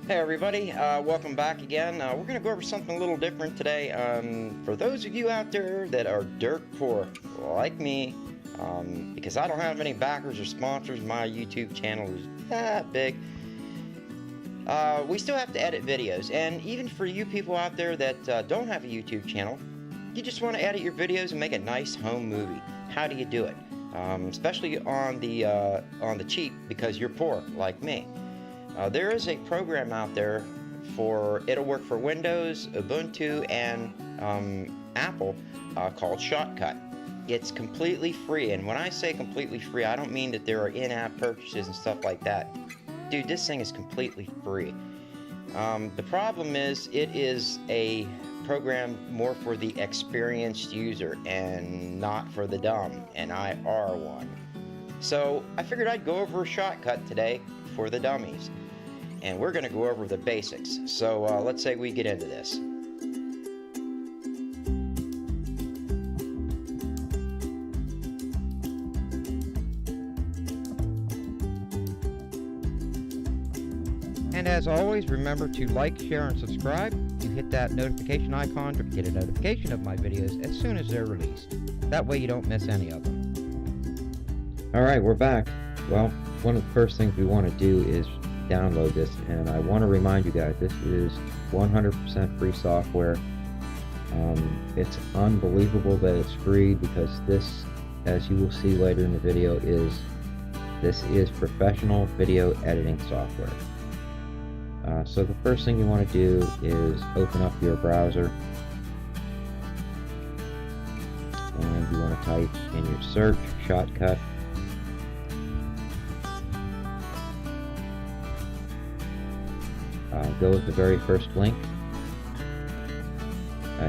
Hey everybody, welcome back again. We're going to go over something a little different today. For those of you out there that are dirt poor, like me, because I don't have any backers or sponsors, my YouTube channel is that big. We still have to edit videos, and even for you people out there that don't have a YouTube channel, you just want to edit your videos and make a nice home movie. How do you do it? Especially on the cheap, because you're poor, like me. There is a program out there it'll work for Windows, Ubuntu, and Apple called Shotcut. It's completely free, and when I say completely free, I don't mean that there are in-app purchases and stuff like that. Dude, this thing is completely free. The problem is, it is a program more for the experienced user and not for the dumb, and I are one. So I figured I'd go over Shotcut today for the dummies. And we're going to go over the basics. So let's say we get into this. And as always, remember to like, share, and subscribe. You hit that notification icon to get a notification of my videos as soon as they're released. That way you don't miss any of them. Alright, we're back. Well, one of the first things we want to do is download this, and I want to remind you guys, this is 100% free software. It's unbelievable that it's free, because this, as you will see later in the video, this is professional video editing software. So the first thing you want to do is open up your browser, and you want to type in your search Shotcut. Go with the very first link.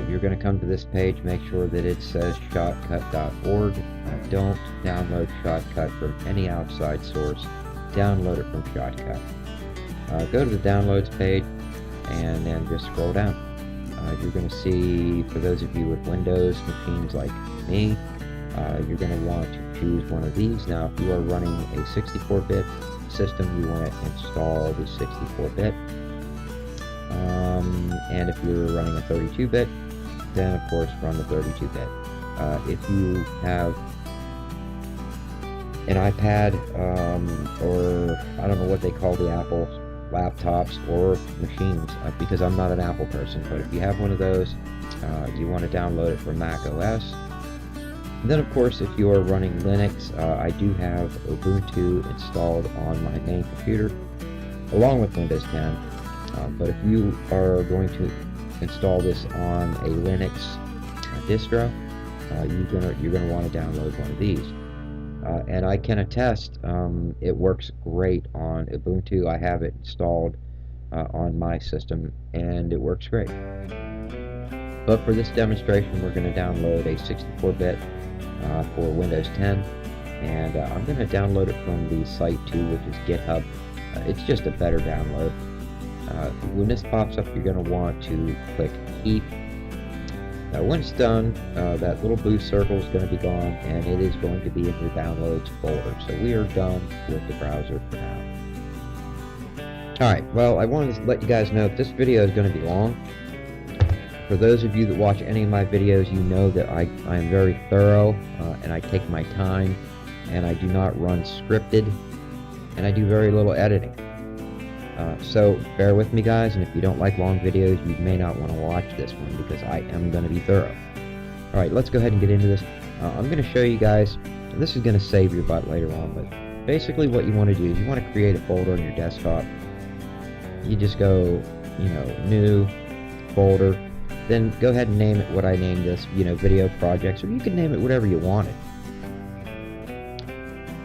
You're going to come to this page. Make sure that it says shotcut.org. Don't download Shotcut from any outside source. Download it from Shotcut. Go to the downloads page and then just scroll down. You're going to see, for those of you with Windows machines like me, you're going to want to choose one of these. Now, if you are running a 64-bit system, you want to install the 64-bit. And if you're running a 32-bit, then of course run the 32-bit. If you have an iPad, or I don't know what they call the Apple laptops or machines, because I'm not an Apple person, but if you have one of those, you want to download it from Mac OS. And then of course, if you are running Linux, I do have Ubuntu installed on my main computer, along with Windows 10. But if you are going to install this on a Linux distro, you're gonna want to download one of these. And I can attest, it works great on Ubuntu. I have it installed on my system, and it works great. But for this demonstration, we're going to download a 64-bit for Windows 10, and I'm going to download it from the site too, which is GitHub. It's just a better download. When this pops up, you're going to want to click Keep. Now when it's done, that little blue circle is going to be gone, and it is going to be in your downloads folder. So we are done with the browser for now. Alright, well, I wanted to let you guys know that this video is going to be long. For those of you that watch any of my videos, you know that I am very thorough, and I take my time, and I do not run scripted, and I do very little editing. So bear with me, guys, and if you don't like long videos, you may not want to watch this one, because I am going to be thorough. Alright, let's go ahead and get into this. I'm going to show you guys, and this is going to save your butt later on, but basically what you want to do is you want to create a folder on your desktop. You just go, new, folder, then go ahead and name it what I named this, video projects, or you can name it whatever you wanted.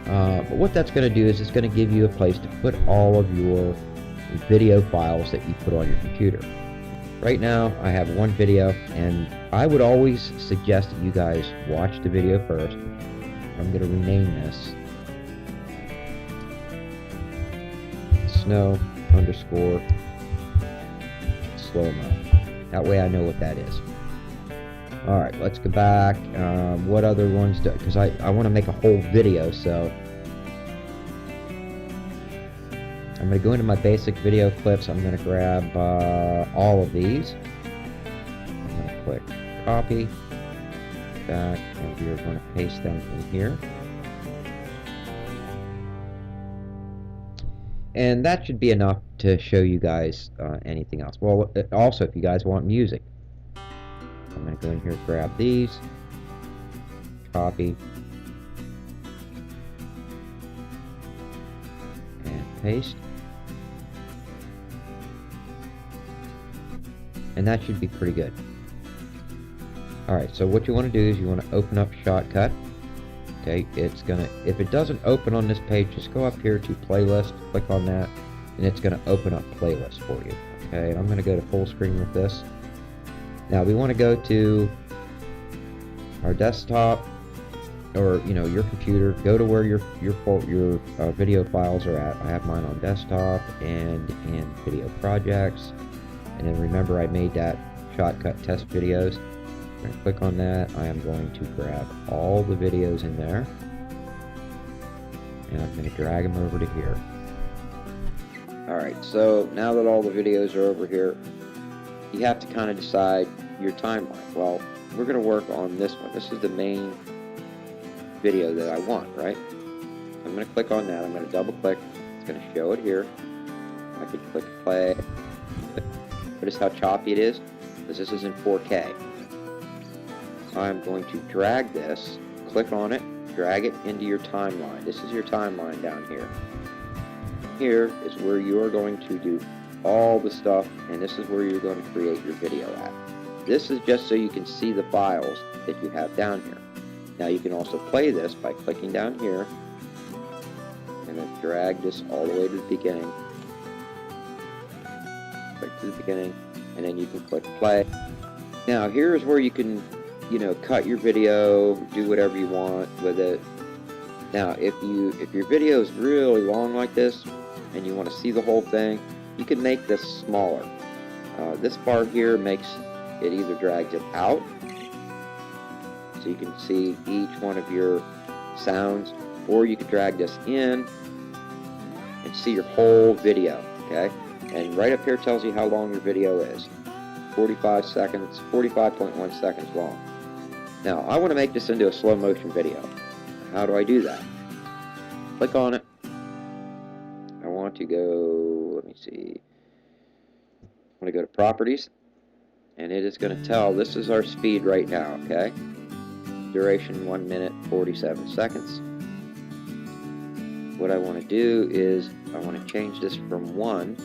But what that's going to do is it's going to give you a place to put all of your video files that you put on your computer. Right now I have one video, and I would always suggest that you guys watch the video first. I'm going to rename this snow _ slow-mo. That way I know what that is. Alright, let's go back. What other ones do, because I want to make a whole video, so I'm going to go into my basic video clips. I'm going to grab all of these. I'm going to click copy, back, and we are going to paste them in here. And that should be enough to show you guys anything else. Well, also, if you guys want music, I'm going to go in here, grab these, copy, and paste. And that should be pretty good. Alright, so what you want to do is you want to open up Shotcut. Okay, it's gonna, if it doesn't open on this page, just go up here to playlist, click on that, and it's gonna open up playlist for you. Okay, I'm gonna go to full screen with this. Now we want to go to our desktop, or your computer. Go to where your video files are at. I have mine on desktop and in video projects. And then remember, I made that Shotcut test videos. I'm going to click on that. I am going to grab all the videos in there, and I'm going to drag them over to here. Alright, so now that all the videos are over here, you have to kind of decide your timeline. Well, we're going to work on this one. This is the main video that I want, right? I'm going to click on that. I'm going to double click. It's going to show it here. I could click play. Notice how choppy it is, because this is in 4K. I'm going to drag this, click on it, drag it into your timeline. This is your timeline down here. Here is where you are going to do all the stuff, and this is where you're going to create your video at. This is just so you can see the files that you have down here. Now you can also play this by clicking down here, and then drag this all the way to the beginning. Click to the beginning, and then you can click play. Now here is where you can cut your video, do whatever you want with it. Now if your video is really long like this and you want to see the whole thing, you can make this smaller. This bar here makes it, either drags it out so you can see each one of your sounds, or you can drag this in and see your whole video. Okay, and right up here tells you how long your video is. 45 seconds, 45.1 seconds long. Now, I want to make this into a slow motion video. How do I do that? Click on it. I want to go, let me see. I want to go to properties, and it is going to tell, this is our speed right now, okay? Duration 1 minute 47 seconds. What I want to do is, I want to change this from 1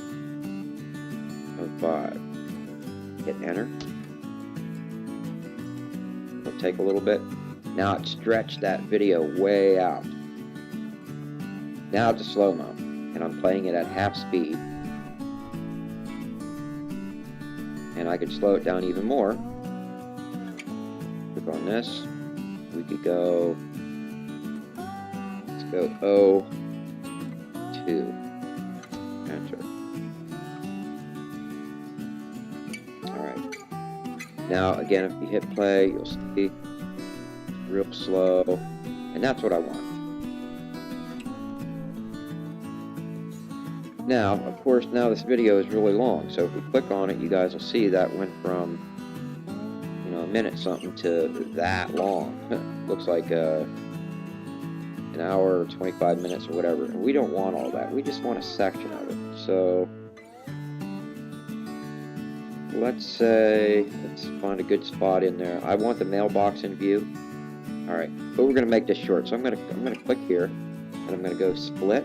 to 5. Hit enter. It'll take a little bit. Now it stretched that video way out. Now it's a slow-mo, and I'm playing it at half speed. And I could slow it down even more. Click on this. We could go, let's go 02. Enter. Now again, if you hit play, you'll see real slow, and that's what I want. Now, of course, now this video is really long, so if we click on it, you guys will see that went from, a minute something to that long. Looks like an hour or 25 minutes or whatever, and we don't want all that. We just want a section of it. So let's find a good spot in there. I want the mailbox in view. Alright, but we're going to make this short. So I'm going to click here, and I'm going to go split.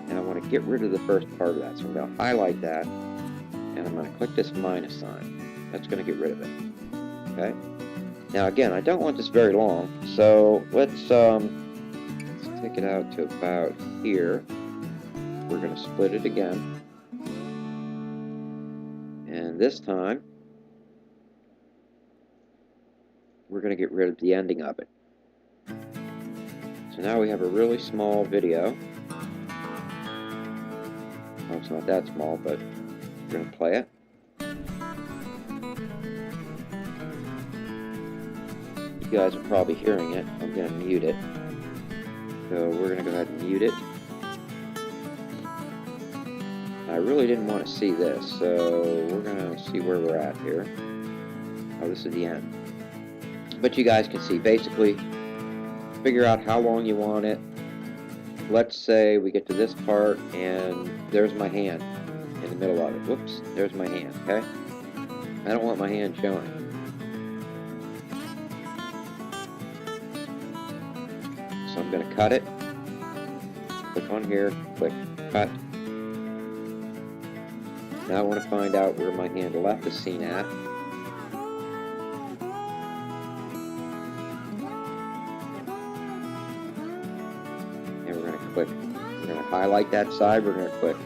And I want to get rid of the first part of that. So I'm going to highlight that, and I'm going to click this minus sign. That's going to get rid of it. Okay? Now again, I don't want this very long, so let's take it out to about here. We're going to split it again. And this time, we're going to get rid of the ending of it. So now we have a really small video. Well, it's not that small, but we're going to play it. You guys are probably hearing it. I'm going to mute it. So we're going to go ahead and mute it. I really didn't want to see this, so we're going to see where we're at here. Oh, this is the end. But you guys can see, basically, figure out how long you want it. Let's say we get to this part, and there's my hand in the middle of it. Whoops, there's my hand, okay? I don't want my hand showing. So I'm going to cut it. Click on here, click cut. Now I want to find out where my hand left is seen at. And we're going to click, we're going to highlight that side, we're going to click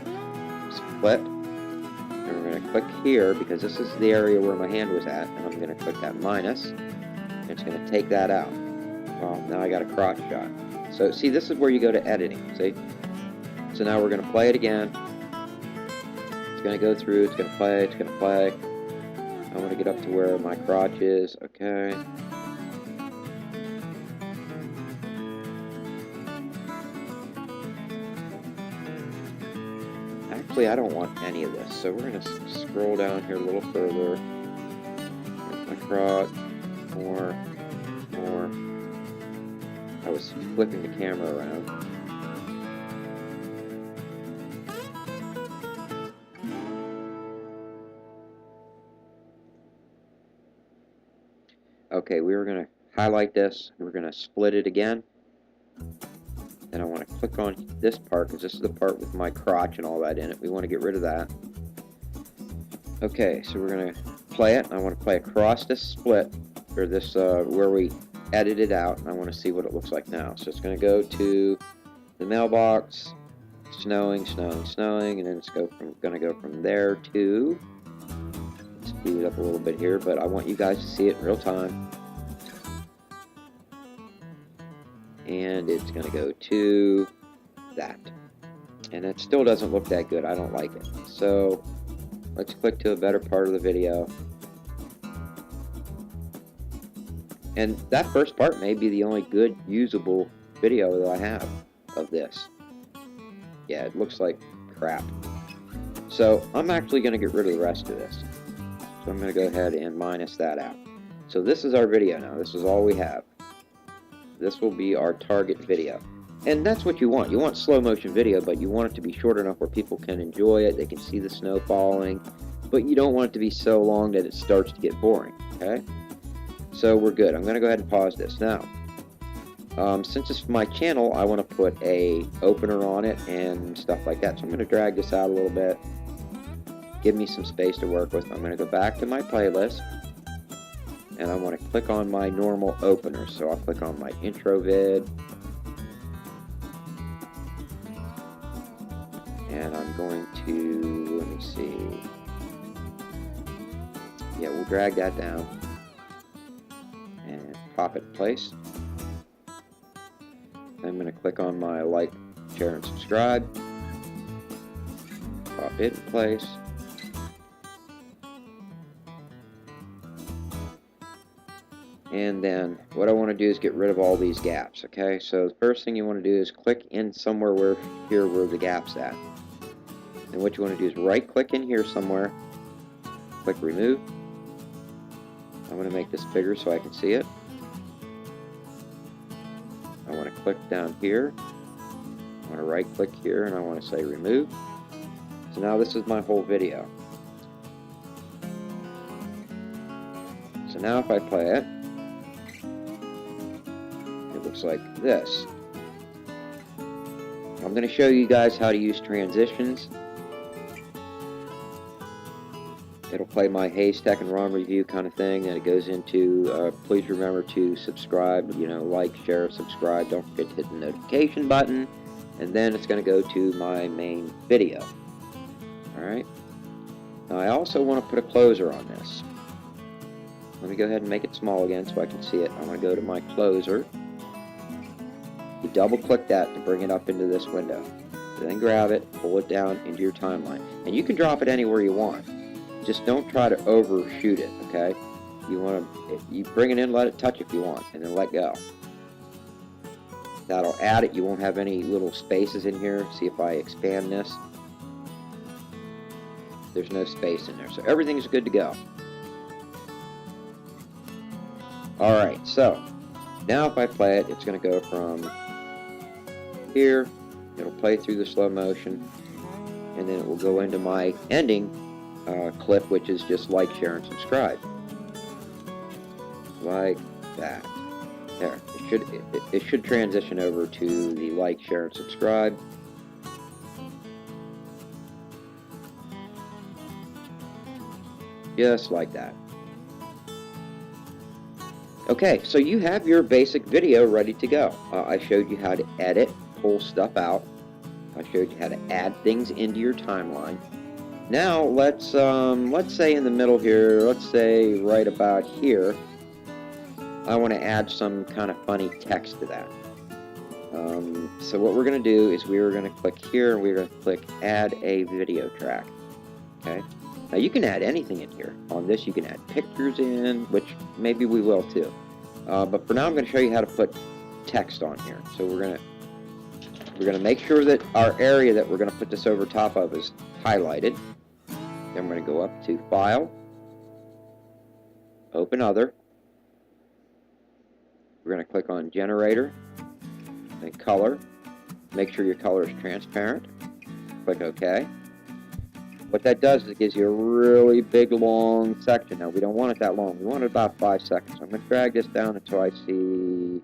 split. And we're going to click here because this is the area where my hand was at. And I'm going to click that minus. And it's going to take that out. Well, now I got a crotch shot. So see, this is where you go to editing, see? So now we're going to play it again. It's going to go through, it's going to play, it's going to play. I want to get up to where my crotch is, okay. Actually, I don't want any of this, so we're going to scroll down here a little further. Here's my crotch, more. I was flipping the camera around. Okay, we were going to highlight this. We're going to split it again. And I want to click on this part because this is the part with my crotch and all that in it. We want to get rid of that. Okay, so we're going to play it. I want to play across this split, or this where we edited out, and I want to see what it looks like now. So it's going to go to the mailbox, snowing, and then it's going to go from there to, let's speed it up a little bit here, but I want you guys to see it in real time. And it's going to go to that. And it still doesn't look that good. I don't like it. So let's click to a better part of the video. And that first part may be the only good, usable video that I have of this. Yeah, it looks like crap. So I'm actually going to get rid of the rest of this. So I'm going to go ahead and minus that out. So this is our video now. This is all we have. This will be our target video. And that's what you want. You want slow motion video, but you want it to be short enough where people can enjoy it. They can see the snow falling. But you don't want it to be so long that it starts to get boring. Okay? So we're good. I'm going to go ahead and pause this. Now, since it's my channel, I want to put a opener on it and stuff like that. So I'm going to drag this out a little bit. Give me some space to work with. I'm going to go back to my playlist. And I want to click on my normal opener. So I'll click on my intro vid. And I'm going to, let me see. Yeah, we'll drag that down. And pop it in place. I'm going to click on my like, share, and subscribe. Pop it in place. And then what I want to do is get rid of all these gaps, okay? So the first thing you want to do is click in somewhere where the gap's at. And what you want to do is right click in here somewhere. Click remove. I'm going to make this bigger so I can see it. I want to click down here. I want to right click here and I want to say remove. So now this is my whole video. So now if I play it, it looks like this. I'm going to show you guys how to use transitions. It'll play my Hayes Tech and ROM review kind of thing, and it goes into, please remember to subscribe, like, share, subscribe, don't forget to hit the notification button, and then it's going to go to my main video. Alright, now I also want to put a closer on this. Let me go ahead and make it small again so I can see it. I'm going to go to my closer. You double click that to bring it up into this window. Then grab it, pull it down into your timeline. And you can drop it anywhere you want. Just don't try to overshoot it, okay? You bring it in, let it touch if you want, and then let go. That'll add it. You won't have any little spaces in here. See if I expand this. There's no space in there. So everything's good to go. Alright, so now if I play it, it's going to go from here. It'll play through the slow motion. And then it will go into my ending clip, which is just like, share, and subscribe. Like that. There. It should transition over to the like, share, and subscribe. Just like that. Okay, so you have your basic video ready to go. I showed you how to edit, pull stuff out. I showed you how to add things into your timeline. Now let's say in the middle here, let's say right about here, I want to add some kind of funny text to that. So what we're going to do is we're going to click here and we're going to click add a video track. Okay. Now you can add anything in here. On this you can add pictures in, which maybe we will too. But for now I'm going to show you how to put text on here. So we're going to make sure that our area that we're going to put this over top of is highlighted. Then we're going to go up to File, Open Other. We're going to click on Generator, then Color. Make sure your color is transparent. Click OK. What that does is it gives you a really big, long section. Now, we don't want it that long. We want it about 5 seconds. So I'm going to drag this down until I see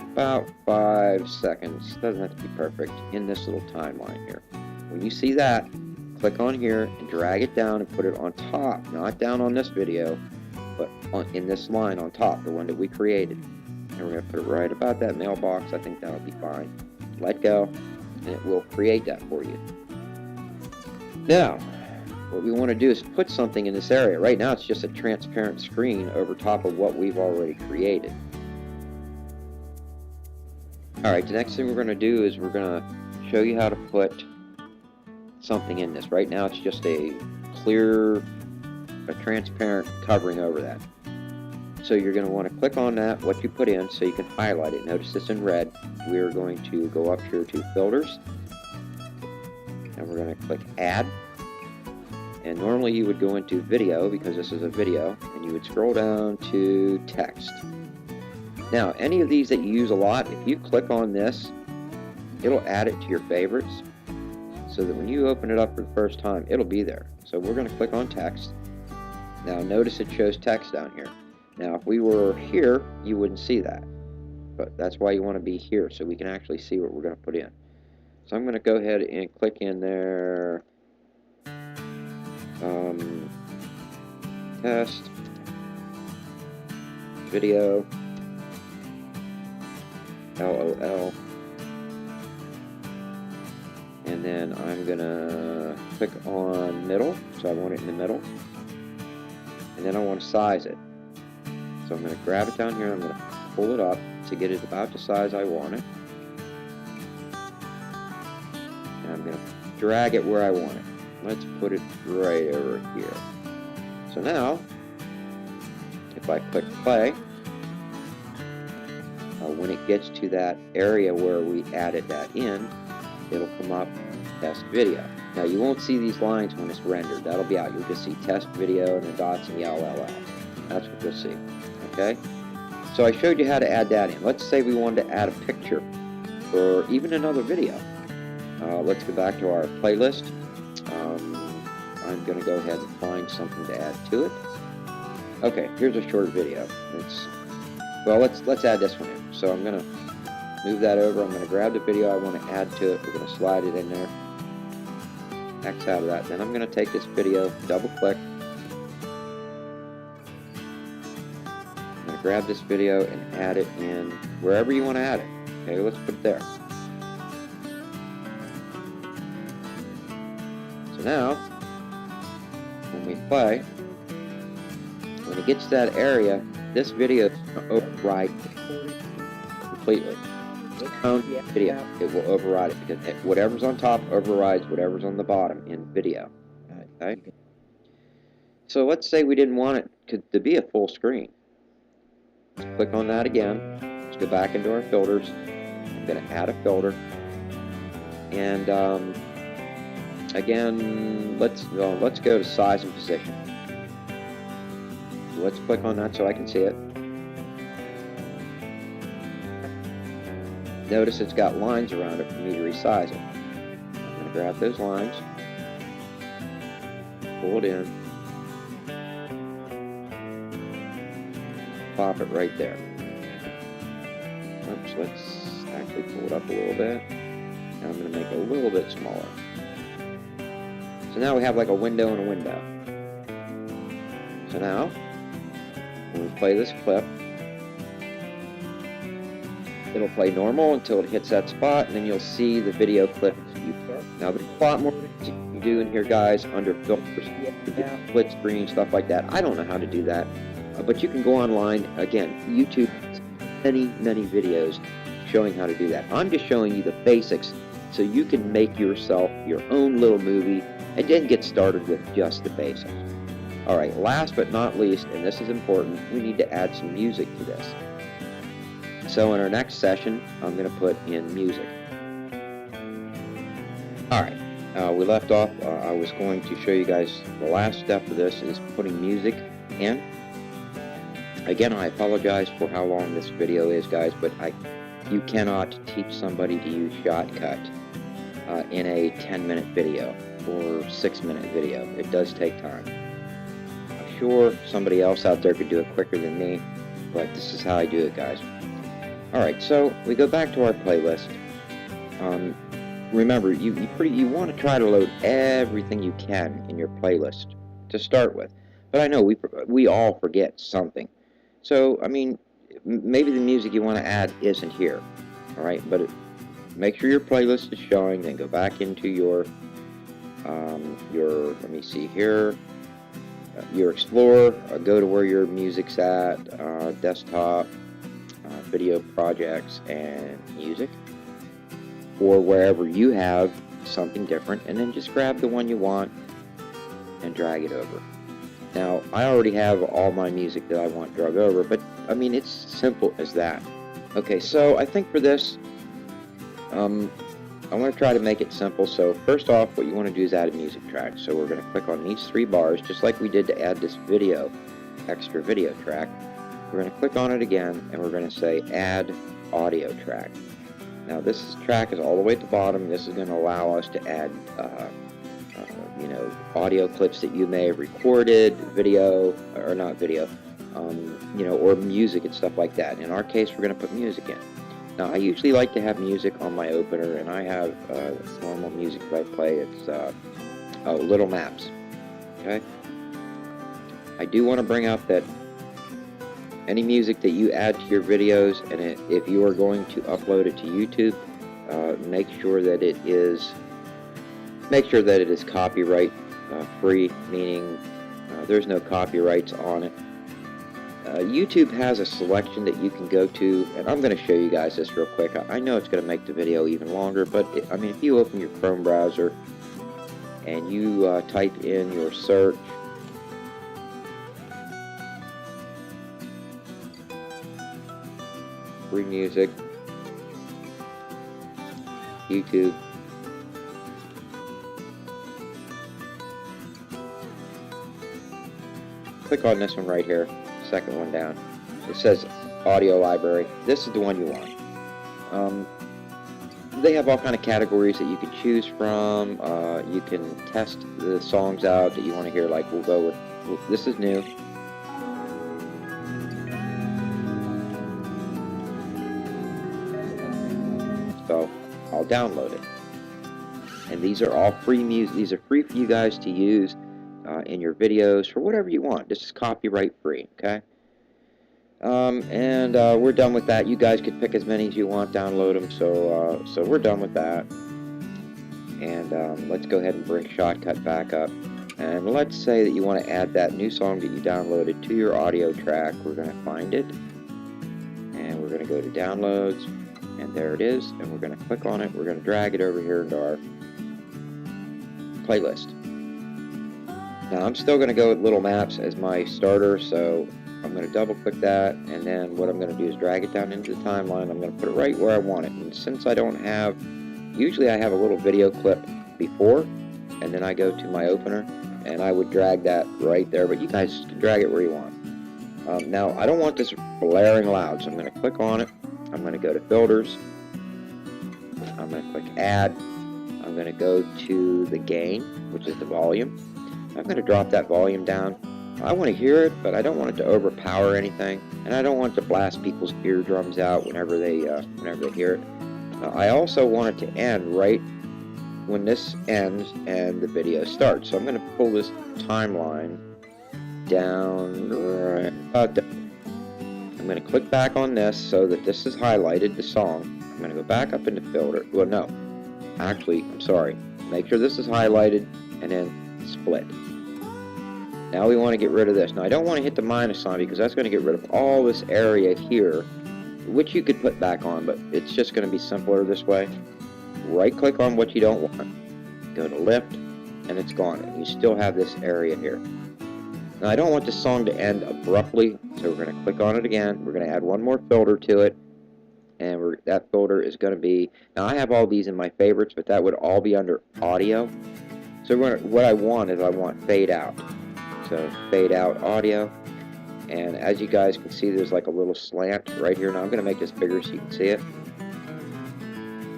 about 5 seconds. Doesn't have to be perfect in this little timeline here. When you see that, click on here and drag it down and put it on top, not down on this video, but in this line on top, the one that we created. And we're going to put it right about that mailbox. I think that'll be fine. Let go, and it will create that for you. Now, what we want to do is put something in this area. Right now, it's just a transparent screen over top of what we've already created. Alright, the next thing we're going to do is we're going to show you how to put something in this. Right now, it's just a clear, transparent covering over that. So you're going to want to click on that, what you put in, so you can highlight it. Notice it's in red. We're going to go up here to Filters, and we're going to click Add. And normally you would go into Video, because this is a video, and you would scroll down to Text. Now, any of these that you use a lot, if you click on this, it'll add it to your favorites, so that when you open it up for the first time, it'll be there. So we're going to click on Text. Now notice it shows text down here. Now if we were here, you wouldn't see that. But that's why you want to be here, so we can actually see what we're going to put in. So I'm going to go ahead and click in there, test, video, LOL, and then I'm going to click on middle, so I want it in the middle, and then I want to size it. So I'm going to grab it down here, I'm going to pull it up to get it about the size I want it, and I'm going to drag it where I want it. Let's put it right over here. So now, if I click play, when it gets to that area where we added that in, it'll come up test video. Now you won't see these lines when it's rendered. That'll be out. You'll just see test video and the dots and the LLL. That's what you'll see. Okay? So I showed you how to add that in. Let's say we wanted to add a picture or even another video. Let's go back to our playlist. I'm going to go ahead and find something to add to it. Okay, here's a short video. Let's add this one in. So I'm going to move that over. I'm going to grab the video I want to add to it. We're going to slide it in there. X out of that. Then I'm going to take this video, double click. I'm going to grab this video and add it in wherever you want to add it. Okay, let's put it there. So now, when we play, when it gets to that area, this video is going to override completely. Video, it will override it because whatever's on top overrides whatever's on the bottom in video. Okay? So let's say we didn't want it to be a full screen. Click on that again, Let's go back into our filters. I'm going to add a filter. And again, let's go to size and position. So let's click on that so I can see it. Notice it's got lines around it for me to resize it. I'm going to grab those lines, pull it in, pop it right there. Oops, let's actually pull it up a little bit. And I'm going to make it a little bit smaller. So now we have like a window and a window. So now, when we play this clip, it'll play normal until it hits that spot, and then you'll see the video clip. Now there's a lot more you can do in here, guys, under filters, split screen, stuff like that. I don't know how to do that, but you can go online. Again, YouTube has many videos showing how to do that. I'm just showing you the basics so you can make yourself your own little movie and then get started with just the basics. Alright, last but not least, and this is important, we need to add some music to this. So in our next session, I'm going to put in music. Alright, we left off, I was going to show you guys the last step of this is putting music in. Again, I apologize for how long this video is, guys, but you cannot teach somebody to use Shotcut in a 10-minute video or 6-minute video. It does take time. I'm sure somebody else out there could do it quicker than me, but this is how I do it, guys. Alright, so we go back to our playlist. Remember, you want to try to load everything you can in your playlist to start with. But I know we all forget something. So, I mean, maybe the music you want to add isn't here. Alright, but make sure your playlist is showing, then go back into your let me see here, your Explorer, go to where your music's at, desktop, video projects, and music, or wherever you have something different, and then just grab the one you want and drag it over. Now, I already have all my music that I want drug over, but I mean, it's simple as that. Okay, so I think for this, I'm going to try to make it simple. So first off, what you want to do is add a music track. So we're going to click on these 3 bars, just like we did to add this extra video track. We're going to click on it again, and we're going to say add audio track. Now this track is all the way at the bottom. This is going to allow us to add you know, audio clips that you may have recorded, video, or not video, you know, or music and stuff like that. In our case, we're going to put music in. Now, I usually like to have music on my opener, and I have normal music that I play. It's Little Maps. Okay. I do want to bring up that any music that you add to your videos, and if you are going to upload it to YouTube, make sure that it is copyright free, meaning there's no copyrights on it. YouTube has a selection that you can go to, and I'm going to show you guys this real quick. I know it's going to make the video even longer, but I mean, if you open your Chrome browser and you type in your search, free music, YouTube, click on this one right here, second one down. It says audio library. This is the one you want. They have all kind of categories that you can choose from. You can test the songs out that you want to hear. Like we'll go with, this is new. So I'll download it. And these are all free music. These are free for you guys to use in your videos for whatever you want. This is copyright free, okay? We're done with that. You guys could pick as many as you want, download them. So we're done with that. And let's go ahead and bring Shotcut back up. And let's say that you want to add that new song that you downloaded to your audio track. We're going to find it, and we're going to go to downloads, and there it is. And we're going to click on it. We're going to drag it over here into our playlist. Now I'm still going to go with Little Maps as my starter, so I'm going to double click that, and then what I'm going to do is drag it down into the timeline. I'm going to put it right where I want it. And since I don't have, usually I have a little video clip before, and then I go to my opener, and I would drag that right there, but you guys can drag it where you want. Now, I don't want this blaring loud, so I'm going to click on it. I'm going to go to filters. I'm going to click add. I'm going to go to the gain, which is the volume. I'm going to drop that volume down. I want to hear it, but I don't want it to overpower anything, and I don't want it to blast people's eardrums out whenever they hear it. I also want it to end right when this ends and the video starts. So I'm going to pull this timeline down right about there. I'm going to click back on this so that this is highlighted, the song. I'm going to go back up into filter. Well, no. Actually, I'm sorry. Make sure this is highlighted and then split. Now we want to get rid of this. Now I don't want to hit the minus sign because that's going to get rid of all this area here, which you could put back on, but it's just going to be simpler this way. Right click on what you don't want, go to lift, and it's gone. And you still have this area here. Now I don't want this song to end abruptly, so we're going to click on it again. We're going to add one more filter to it, and that filter is going to be, now I have all these in my favorites, but that would all be under audio. So what I want is I want fade out. So fade out audio, and as you guys can see, there's like a little slant right here. Now I'm going to make this bigger so you can see it.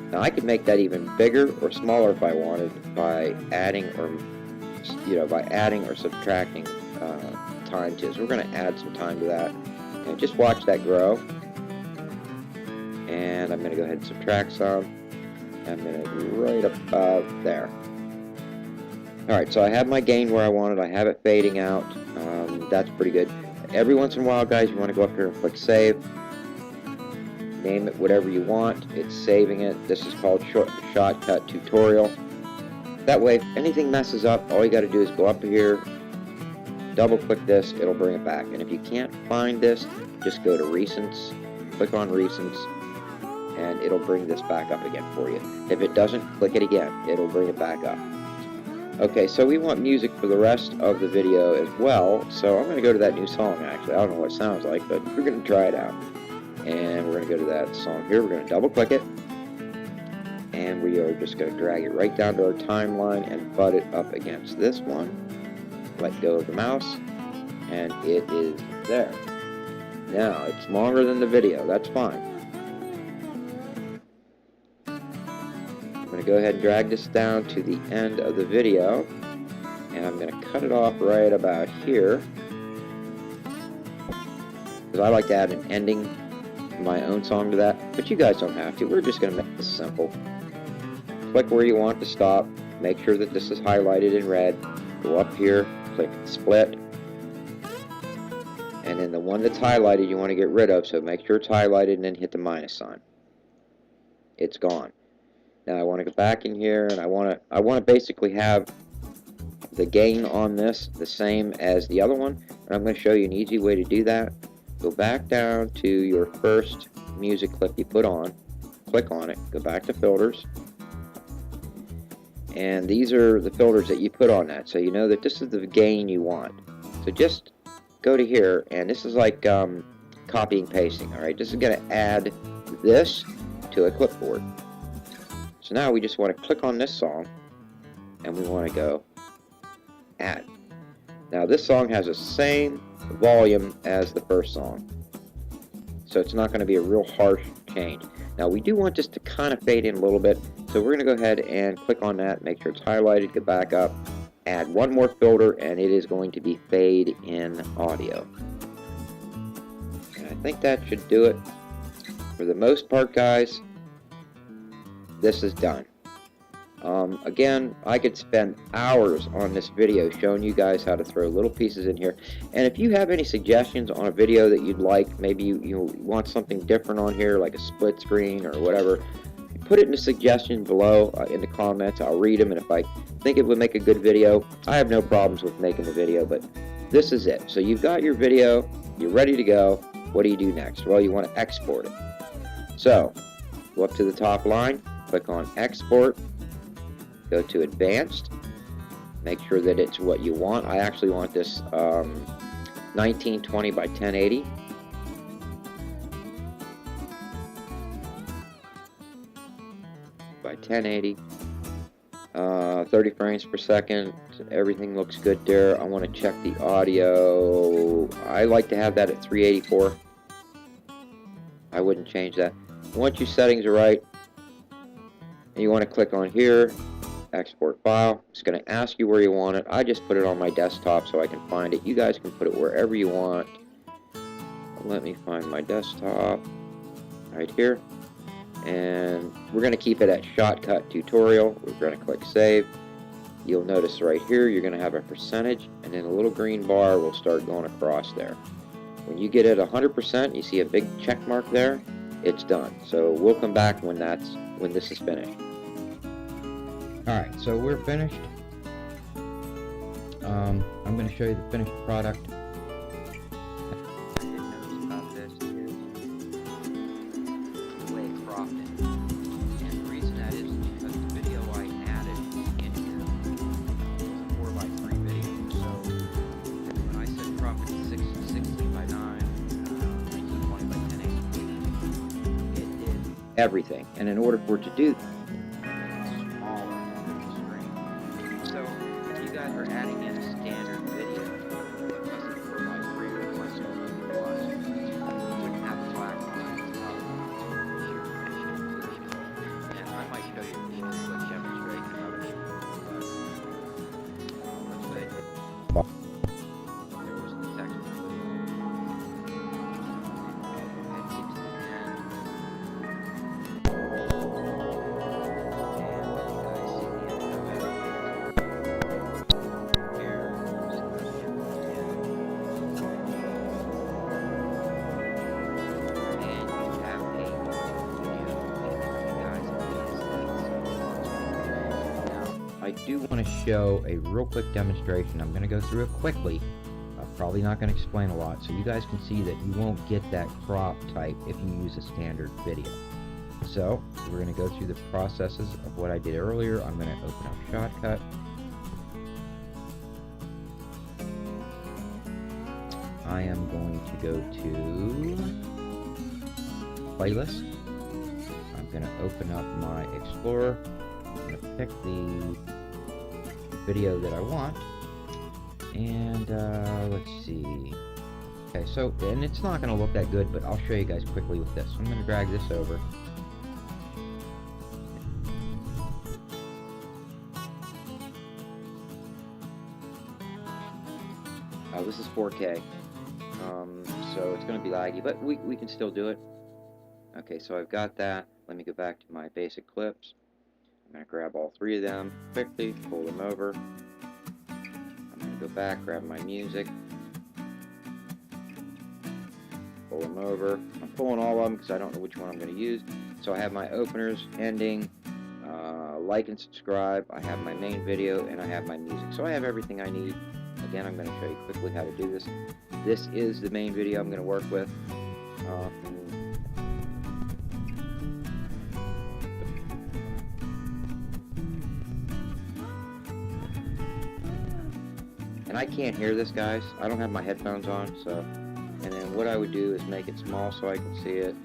Now I could make that even bigger or smaller if I wanted by adding or subtracting time to it. So we're going to add some time to that, and just watch that grow. And I'm going to go ahead and subtract some. I'm going to do right about there. Alright, so I have my gain where I want it. I have it fading out. That's pretty good. Every once in a while, guys, you want to go up here and click save. Name it whatever you want. It's saving it. This is called Shotcut Tutorial. That way, if anything messes up, all you got to do is go up here, double click this, it'll bring it back. And if you can't find this, just go to Recents, click on Recents, and it'll bring this back up again for you. If it doesn't, click it again. It'll bring it back up. Okay, so we want music for the rest of the video as well, so I'm going to go to that new song actually. I don't know what it sounds like, but we're going to try it out. And we're going to go to that song here. We're going to double click it, and we are just going to drag it right down to our timeline and butt it up against this one. Let go of the mouse, and it is there. Now, it's longer than the video. That's fine. I'm going to go ahead and drag this down to the end of the video, and I'm going to cut it off right about here, because I like to add an ending to my own song to that, but you guys don't have to. We're just going to make this simple. Click where you want to stop, make sure that this is highlighted in red, go up here, click split, and then the one that's highlighted you want to get rid of, so make sure it's highlighted and then hit the minus sign. It's gone. Now I want to go back in here, and I want to basically have the gain on this the same as the other one, and I'm going to show you an easy way to do that. Go back down to your first music clip you put on, click on it, go back to filters, and these are the filters that you put on that, so you know that this is the gain you want. So just go to here, and this is like copying pasting. Alright, this is going to add this to a clipboard. So now we just want to click on this song, and we want to go add. Now this song has the same volume as the first song, so it's not going to be a real harsh change. Now we do want this to kind of fade in a little bit, so we're going to go ahead and click on that, make sure it's highlighted, go back up, add one more filter, and it is going to be fade in audio. And I think that should do it for the most part, guys. This is done. Again, I could spend hours on this video showing you guys how to throw little pieces in here, and if you have any suggestions on a video that you'd like, maybe you want something different on here, like a split screen or whatever, put it in the suggestion below in the comments. I'll read them, and if I think it would make a good video, I have no problems with making the video. But this is it. So you've got your video, you're ready to go. What do you do next? Well, you want to export it. So go up to the top line, click on export, go to advanced, make sure that it's what you want. I actually want this 1920 by 1080. By 1080. 30 frames per second. Everything looks good there. I want to check the audio. I like to have that at 384. I wouldn't change that. Once your settings are right, and you want to click on here, export file. It's going to ask you where you want it. I just put it on my desktop so I can find it. You guys can put it wherever you want. Let me find my desktop right here. And we're going to keep it at Shotcut tutorial. We're going to click save. You'll notice right here you're going to have a percentage, and then a little green bar will start going across there. When you get it 100%, you see a big check mark there, it's done. So we'll come back when this is finished. Alright, so we're finished. I'm going to show you the finished product. Everything, and in order for it to do smaller on the screen. So if you guys are adding in a standard video, plus a 4x3 or plus a plus, you wouldn't have the black lines and I might show you a quick demonstration of it. Let's say there was the text. I do want to show a real quick demonstration. I'm going to go through it quickly. I'm probably not going to explain a lot, so you guys can see that you won't get that crop type if you use a standard video. So we're going to go through the processes of what I did earlier. I'm going to open up Shotcut. I am going to go to playlist. I'm going to open up my Explorer. I'm going to pick the video that I want, and let's see. Okay, so, and it's not going to look that good, but I'll show you guys quickly with this. I'm going to drag this over. Oh, this is 4K, so it's going to be laggy, but we can still do it. Okay, so I've got that. Let me go back to my basic clips. I'm going to grab all three of them quickly, pull them over. I'm going to go back, grab my music, pull them over. I'm pulling all of them because I don't know which one I'm going to use. So I have my openers, ending, like and subscribe, I have my main video, and I have my music. So I have everything I need. Again, I'm going to show you quickly how to do this. This is the main video I'm going to work with. And I can't hear this, guys. I don't have my headphones on, so. And then what I would do is make it small so I can see it.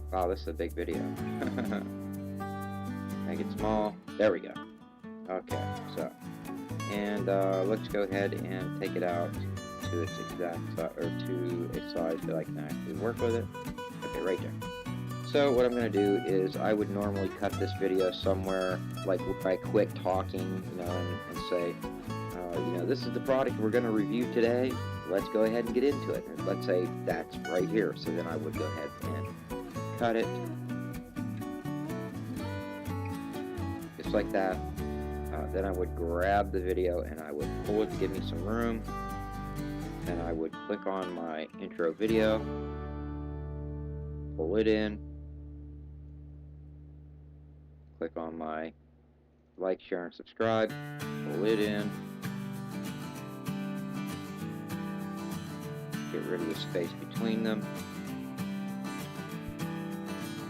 Wow, this is a big video. Make it small. There we go. Okay, so. And let's go ahead and take it out to its exact size, or to a size that I can actually work with it. Okay, right there. So what I'm going to do is I would normally cut this video somewhere, like where I quit talking, you know, and say, you know, this is the product we're going to review today. Let's go ahead and get into it. And let's say that's right here. So then I would go ahead and cut it, just like that. Then I would grab the video and I would pull it to give me some room. Then I would click on my intro video, pull it in. Click on my like, share, and subscribe, pull it in, get rid of the space between them,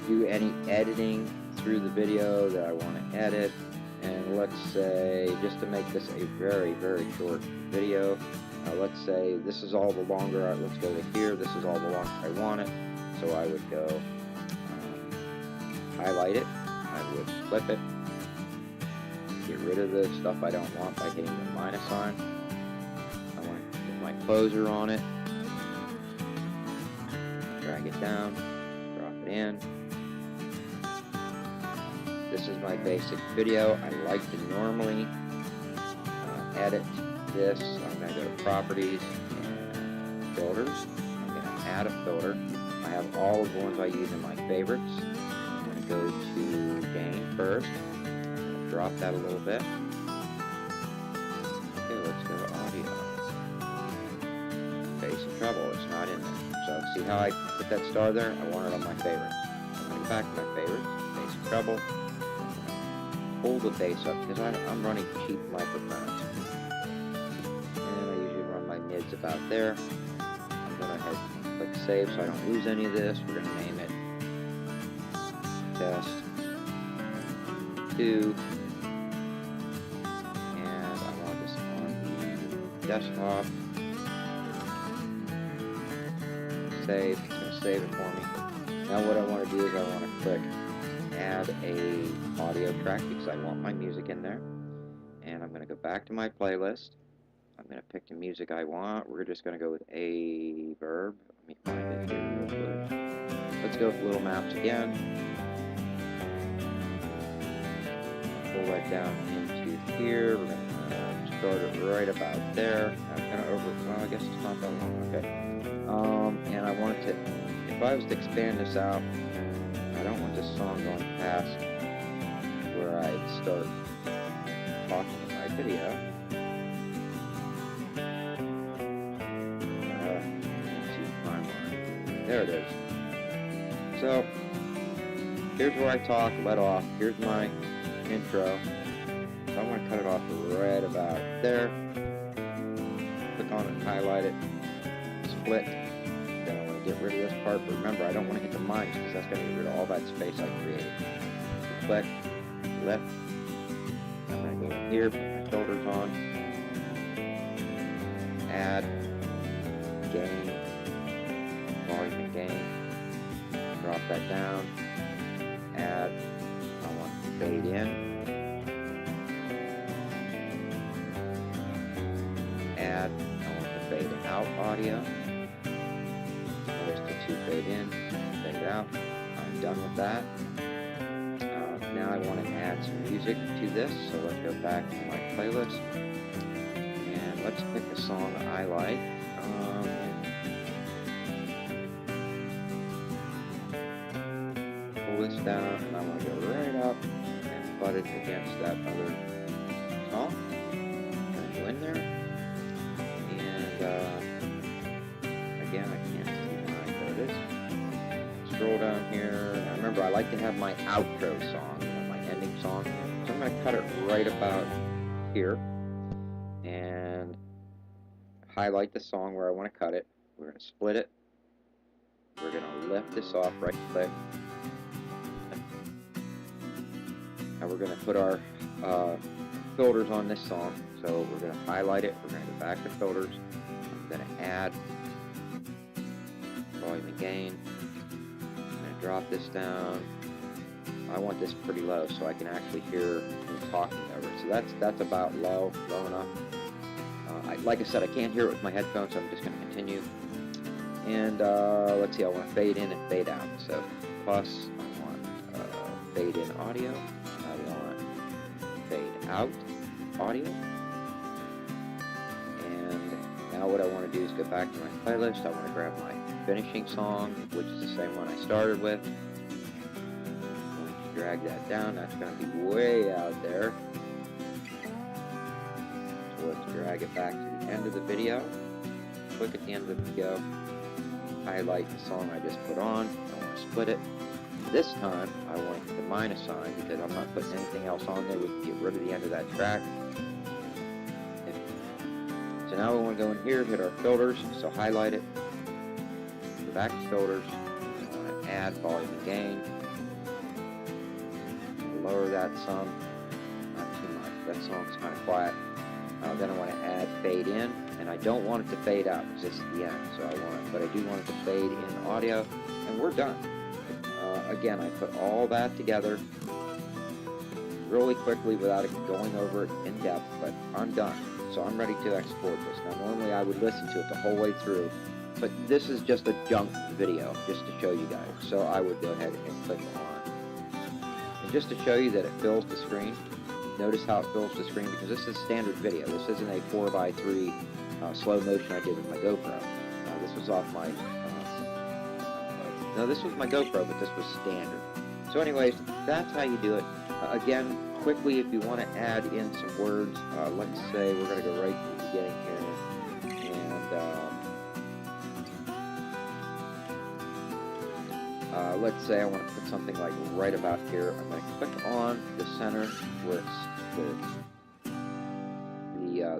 do any editing through the video that I want to edit, And let's say, just to make this a very, very short video, let's say this is all the longer, let's go to here, this is all the longer I want it. So I would go highlight it, I would flip it, get rid of the stuff I don't want by hitting the minus sign. I want to put my closer on it, drag it down, drop it in. This is my basic video. I like to normally edit this. I'm going to go to properties and filters. I'm going to add a filter. I have all of the ones I use in my favorites. I'm going to go to gain first. I'm going to drop that a little bit. Okay, let's go to audio. Face of trouble, it's not in there. So see how I put that star there? I want it on my favorites. I'm going to go back to my favorites, face of trouble. Pull the bass up because I'm running cheap microphones. And I usually run my mids about there. I'm going to head and click save so I don't lose any of this. We're going to name it test 2. And I want this on the desktop. Save. It's going to save it for me. Now what I want to do is I want to click add a audio track because I want my music in there, and I'm going to go back to my playlist. I'm going to pick the music I want. We're just going to go with a verb. Let me find it here real quick. Let's go with Little Maps again. Pull that down into here. We're going to start it right about there. I'm kind of over. Well, I guess it's not that long. Okay. And I want to. If I was to expand this out, I don't want this song going past where I start talking in my video. Let's see the timeline. There it is. So, here's where I talk, let off. Here's my intro. So I'm going to cut it off right about there. Click on it, highlight it, split. Then I want to get rid of this part, but remember I don't want to hit the minus because that's going to get rid of all that space I created. Click, left, I'm going to go in here, put my filters on, add, gain, volume and gain, drop that down, add, I want to fade in, add, I want to fade out audio. To fade in, fade out. I'm done with that. Now I want to add some music to this, so let's go back to my playlist and let's pick a song I like. Pull this down, and I want to go right up and butt it against that other song. I'm going to go in there, and again, I can't scroll down here. Now remember, I like to have my outro song, my ending song. So I'm going to cut it right about here and highlight the song where I want to cut it. We're going to split it. We're going to lift this off, right click. Now we're going to put our filters on this song. So we're going to highlight it. We're going to go back to filters. I'm going to add volume and gain. Drop this down. I want this pretty low so I can actually hear me talking over it. So that's about low enough. Like I said, I can't hear it with my headphones, so I'm just going to continue. And let's see, I want to fade in and fade out. So plus, I want fade in audio. I want fade out audio. And now what I want to do is go back to my playlist. I want to grab my finishing song, which is the same one I started with. I'm going to drag that down. That's going to be way out there. So let's drag it back to the end of the video. Click at the end of the video. Highlight the song I just put on. I want to split it. This time, I want the minus sign because I'm not putting anything else on there. We can get rid of the end of that track. So now we want to go in here, hit our filters. So highlight it. Back to filters, I want to add volume and gain, lower that some, not too that song's kind of quiet. Then I want to add fade in, and I don't want it to fade out because this is the end. So but I do want it to fade in audio, and we're done. Again, I put all that together really quickly without it going over it in depth, but I'm done. So I'm ready to export this. Now normally I would listen to it the whole way through, but this is just a junk video just to show you guys. So I would go ahead and click on. And just to show you that it fills the screen, notice how it fills the screen because this is standard video. This isn't a 4:3 slow motion I did with my GoPro. This was off my, no, this was my GoPro, but this was standard. So anyways, that's how you do it. Again, quickly, if you want to add in some words, let's say we're going to go right to the beginning here, and let's say I want to put something like right about here. I'm going to click on the center where it's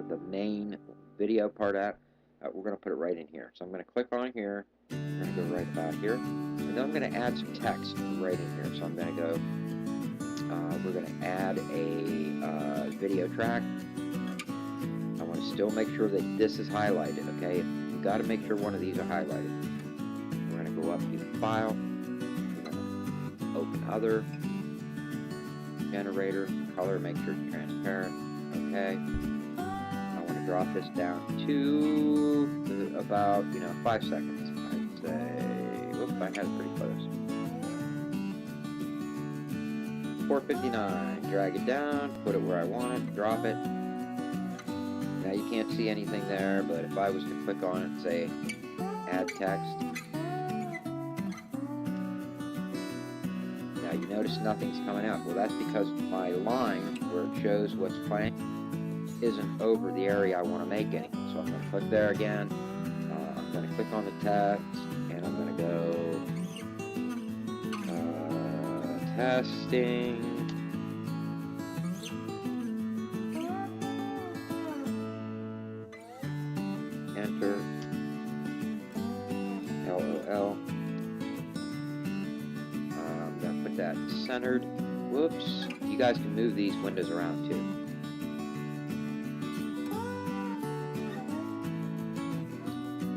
the main video part at. We're going to put it right in here. So I'm going to click on here. I'm going to go right about here, and then I'm going to add some text right in here. So I'm going to go. We're going to add a video track. I want to still make sure that this is highlighted, okay? You've got to make sure one of these are highlighted. We're going to go up to File, we're going to open Other, Generator, Color, make sure it's transparent, okay? I want to drop this down to about, 5 seconds. I'd say, whoops, I had it pretty close. 4:59, drag it down, put it where I want it, drop it. Now you can't see anything there, but if I was to click on it and say add text, now you notice nothing's coming out. Well, that's because my line where it shows what's playing isn't over the area I want to make any. So I'm going to click there again, I'm going to click on the text, and I'm going to go testing. Enter. LOL. I'm going to put that centered. Whoops. You guys can move these windows around too.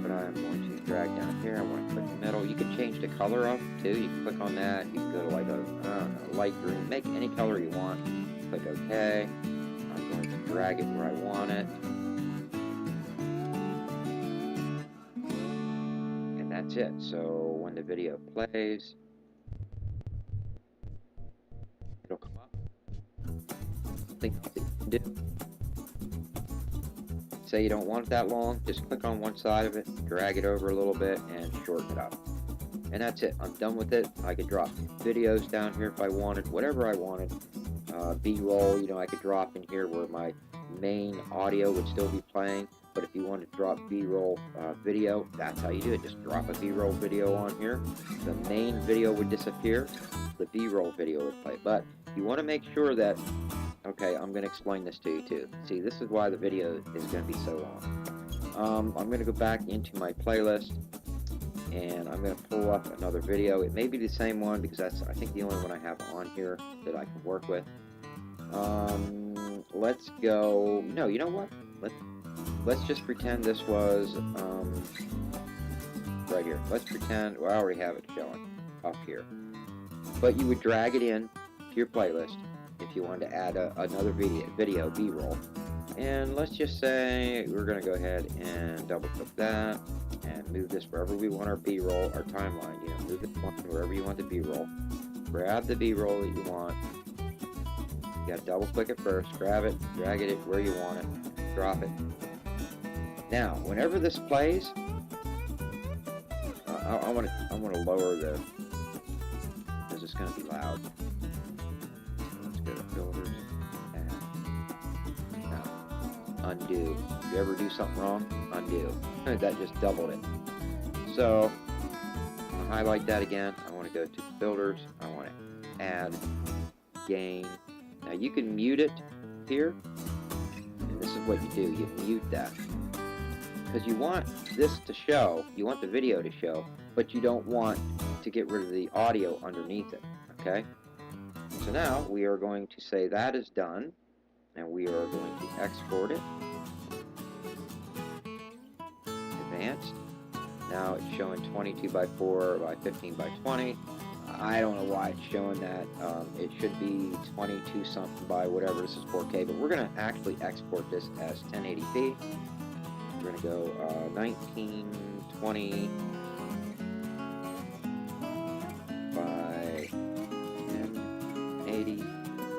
But I'm going to drag down here. I want to click the middle. You can change the color of it too. You can click on that. You can go to like a light green. Make any color you want. Click OK. I'm going to drag it where I want it. And that's it. So when the video plays, it'll come up. Something you can do. Say you don't want it that long, just click on one side of it, drag it over a little bit, and shorten it up. And that's it. I'm done with it. I could drop videos down here if I wanted, whatever I wanted. B-roll, I could drop in here where my main audio would still be playing. But if you want to drop B-roll video, that's how you do it. Just drop a B-roll video on here. The main video would disappear. The B-roll video would play. But you want to make sure that, okay, I'm going to explain this to you too. See, this is why the video is going to be so long. I'm going to go back into my playlist, and I'm going to pull up another video. It may be the same one because that's, I think, the only one I have on here that I can work with. Let's go, no, you know what? Let's just pretend this was right here. Let's pretend, well, I already have it showing up here. But you would drag it in to your playlist if you wanted to add another video B-roll. And let's just say we're going to go ahead and double click that and move this wherever we want our B-roll, our timeline. Move it wherever you want the B-roll. Grab the B-roll that you want. You got to double click it first, grab it, drag it where you want it, drop it. Now, whenever this plays, I want to lower the, because it's going to be loud. Let's go to filters and now undo. If you ever do something wrong, undo. That just doubled it. So I'm going to highlight that again. I want to go to filters. I want to add gain. Now you can mute it here, and this is what you do. You mute that because you want this to show, you want the video to show, but you don't want to get rid of the audio underneath it, okay? So now we are going to say that is done, and we are going to export it. Advanced. Now it's showing 22 by 4 by 15 by 20. I don't know why it's showing that. It should be 22 something by whatever. This is 4K, but we're going to actually export this as 1080p. We're going to go 1920 by 1080.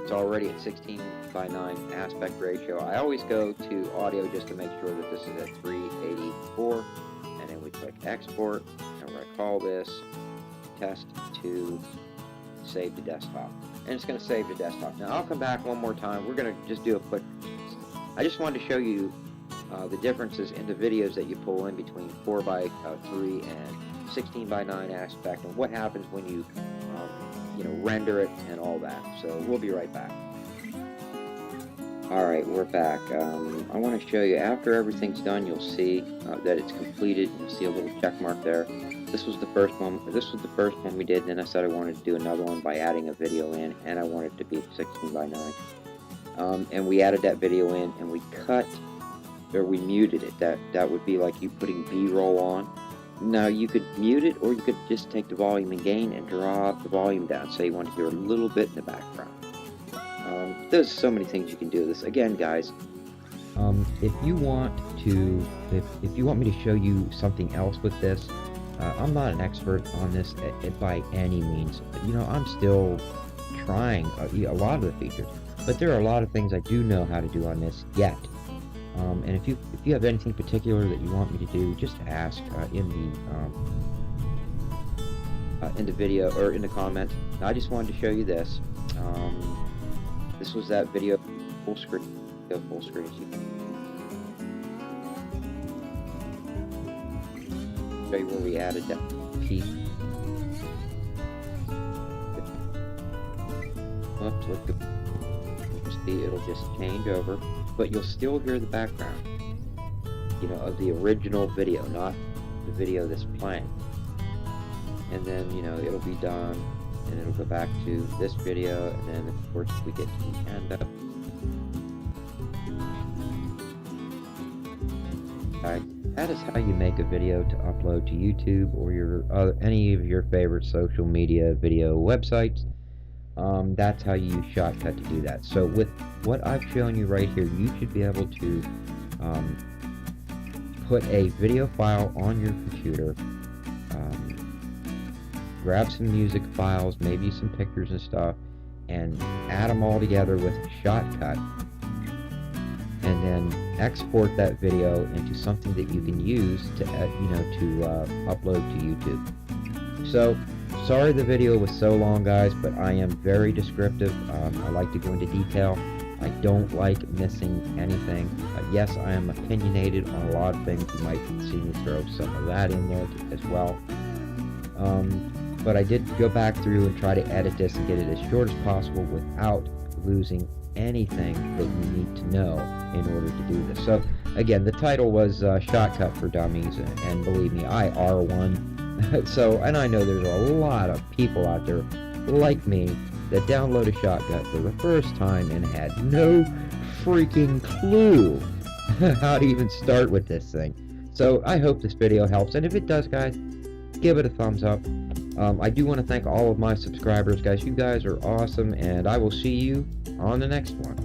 It's already at 16 by 9 aspect ratio. I always go to audio just to make sure that this is at 384, and then we click export, and we're going to call this test to save to desktop, and it's going to save to desktop. Now I'll come back one more time. We're going to just do a quick, I just wanted to show you the differences in the videos that you pull in between 4 by 3 and 16 by 9 aspect, and what happens when you render it and all that. So we'll be right back. Alright, we're back. I want to show you, after everything's done, you'll see that it's completed. You'll see a little check mark there. This was the first one. This was the first one we did, and then I said I wanted to do another one by adding a video in, and I wanted it to be 16 by 9. And we added that video in, and we cut, or we muted it. That would be like you putting B-roll on. Now you could mute it, or you could just take the volume and gain and drop the volume down. Say you want to hear a little bit in the background. There's so many things you can do with this. Again, guys, if you want me to show you something else with this, I'm not an expert on this by any means. I'm still trying a lot of the features, but there are a lot of things I do know how to do on this yet. And if you have anything particular that you want me to do, just ask in the video or in the comments. Now, I just wanted to show you this. This was that video full screen. Go full screen. So you can show you where we added that peak. Oops, look. See, it'll just change over, but you'll still hear the background, of the original video, not the video that's playing. And then, it'll be done, and it'll go back to this video, and then of course we get to the end of it. That is how you make a video to upload to YouTube or any of your favorite social media video websites. That's how you use Shotcut to do that. So with what I've shown you right here, you should be able to put a video file on your computer, grab some music files, maybe some pictures and stuff, and add them all together with Shotcut, and then export that video into something that you can use to upload to YouTube. So sorry the video was so long, guys, but I am very descriptive. I like to go into detail. I don't like missing anything. Yes, I am opinionated on a lot of things. You might see me throw some of that in there as well. But I did go back through and try to edit this and get it as short as possible without losing anything that you need to know in order to do this. So again, the title was Shotcut for Dummies, and believe me, I are one. So, and I know there's a lot of people out there like me that downloaded Shotcut for the first time and had no freaking clue how to even start with this thing. So I hope this video helps, and if it does, guys, give it a thumbs up. I do want to thank all of my subscribers, guys. You guys are awesome, and I will see you on the next one.